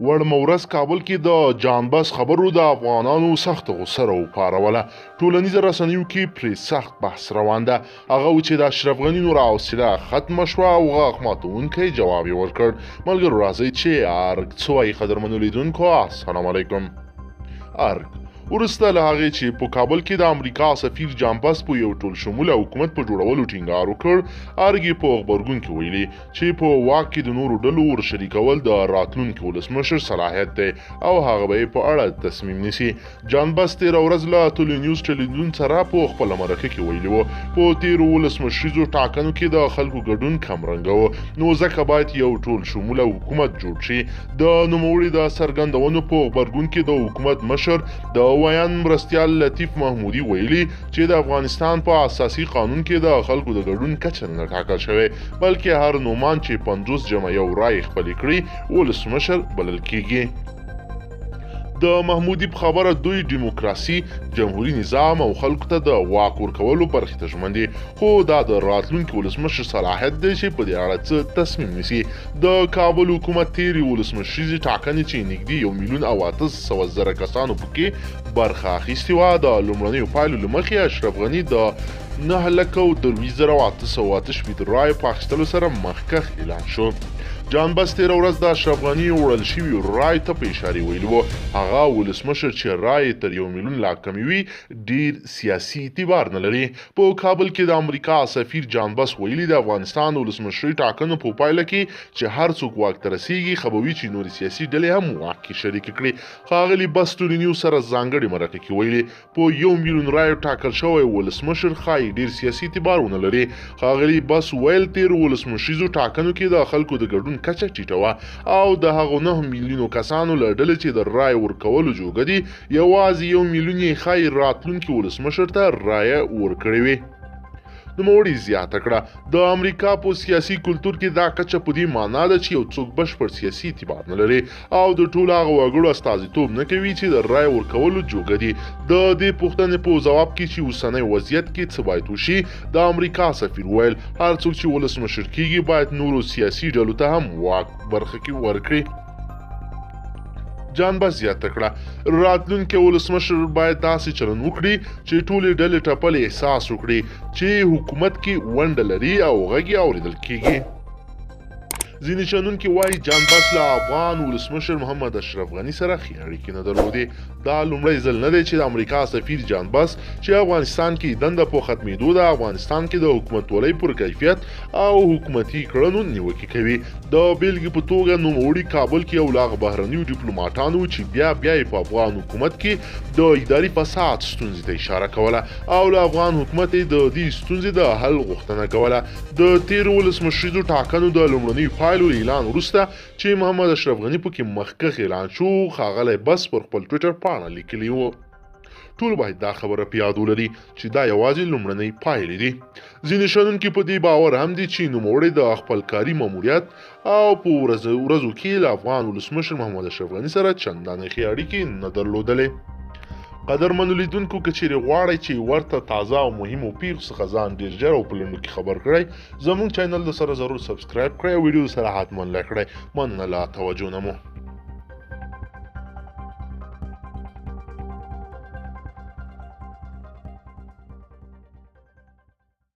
وړمه ورځ کابل کې د جانبس خبرو د افغانانو سخت غوسه راوپاروله. ټولنیزو رسنیو کې پرې سخت بحث روان ده. هغه و چې د اشرف غني نوره حوصله ختمه شوه او غاښ ماتونکی جواب یې ورکړ. ملګرو راځئ چې ارګ څه وایي قدرمنو لیدونکو. السلام علیکم. ارګ وروسته له هغې چې په کابل کې د امریکا سفیر جانبس په یو ټول شموله حکومت په جوړولو ټینګار وکړ، ارګ یې په غبرګون کې ویلي چې په واک کې د نورو ډلو ورشریکول د راتلونکي ولسمشر صلاحیت دی او هغه به یې په اړه تصمیم نیسي. جانبس تېره ورځ له ټلویزیون ټلویزیون سره په خپله مرکه کې ویلي وو په تېرو ولسمشریزو ټاکنو کې د خلکو ګډون کمرنګه و، نو ځکه باید یو ټول شموله حکومت جوړ شي. د نوموړي د څرګندونو په غبرګون کې د حکومت مشر د ویان مرستیال لطیف محمودي ویلي چې د افغانستان په اساسي قانون کې د خلکو د ګډون کچه نه ټاکل شوی، بلکې هر نومان چې 50 جمع یو رای خپل کړي ولسمشر بلل کیږي. د محمودي په خبره دوی دیموکراسي، جمهوریت نظام او خلکو ته د واک ورکولو برخې ته ژمن دي، خو دا د راتلونکي ولسمشر صلاحیت دی چې په دې اړه څه تصمیم نیسي. د کابل حکومت تېرې ولسمشریزې ټاکنې چې نږدې 1,800,000 کسانو پکې برخه اخیستې وه، د لومړنیو پایلو له مخې اشرف غني د 9,23,888 رایو په اخیستلو سره مخکښ اعلان شو. جانبس تېره ورځ د اشرف غني وړل شوي رایو ته په اشارې ویلي وو هغه ولسمشر چې رایې تر 1 میلیون لا کمې وي ډېر سیاسي اعتبار نه لري. په کابل کې د امریکا سفیر جانبس ویلي د افغانستان ولسمشري ټاکنو په پایله کې چې هر څوک واک ته رسیږي ښه به وي چې نورې سیاسي ډلې هم واک کې شریکې کړي. ښاغلي بس ټولنیو سره ځانګړې مرکه کې ویلي په 1 میلیون رایو ټاکل شوی ولسمشر ښایي ډېر سیاسي اعتبار ونه لري. ښاغلي بس ویل تېرو ولسمشریزو ټاکنو کې د خلکو د ګډون کچه ټیټه وه او د هغو 9 میلیونو کسانو له ډلې چې د رایې ورکولو جوګه دي یوازې 1 میلیون یې ښایي راتلونکي ولسمشر ته رایه ورکړې وي. نوموړي زیاته کړه د امریکا په سیاسي کلتور کې دا کچه په دې معنا ده چې یو څوک بشپړ سیاسي اعتبار نه لري او د ټولو هغو وګړو استازیتوب نه کوي چې د رایې ورکولو جوګه دي. د دې پوښتنې په ځواب کې چې اوسنی وضعیت کې څه باید وشي، د امریکا سفیر ویل هر څوک چې ولسمشر کیږي باید نورو سیاسي ډلو ته هم واک برخه کې ورکړي. جانبس زیاته کړه راتلونکي ولسمشر باید داسې چلند وکړي چې ټولې ډلې ټپل احساس وکړي چې حکومت کې ونډه لري او غږ یې اورېدل کیږي. ځینې شنونکي وایي جانبس له افغان ولسمشر محمد اشرف غني سره ښې اړیکې نه درلودې. دا لومړی ځل نه دی چې د امریکا سفیر جانبس چې افغانستان کې دنده په ختمېدو د افغانستان کې د حکومتولۍ پر کیفیت او حکومتي کړنو نیوکې کوي. د بیلګې په توګه نوموړي کابل کې یو لاغ بهرنیو ډیپلوماټانو چې بیا یې په افغان حکومت کې د اداري فساد ستونزې ته اشاره کوله او له افغان حکومت یې د دې ستونزې د حل غوښتنه کوله. د تېرو ولسمشریزو ټاکنو د لومړنیو پایلو اعلان وروسته چې محمد اشرف غني پکې مخکښ اعلان شو، ښاغلی بس پر خپل ټویټر پاڼه لیکلي وو. ټول باید دا خبره په یاد ولري چې دا یوازې لومړنۍ پایلې دي. ځینې شنونکي په دې باور هم دي چې نوموړی د خپل کاري ماموریت او په ورځو کې له افغان ولسمشر محمد اشرف غني سره چندانې ښې اړیکې نه درلودلې. قدرمنو لیدونکو که چیرې غواړئ چې ورته تازه او مهمو پیښو څخه ځان ډېر ژر او په لنډو کې خبر کړئ، زموږ چینل د سره ضرور سبسکرایب کړئ او ویډیو سره حتما لایک کړئ. مننه له توجه نه مو.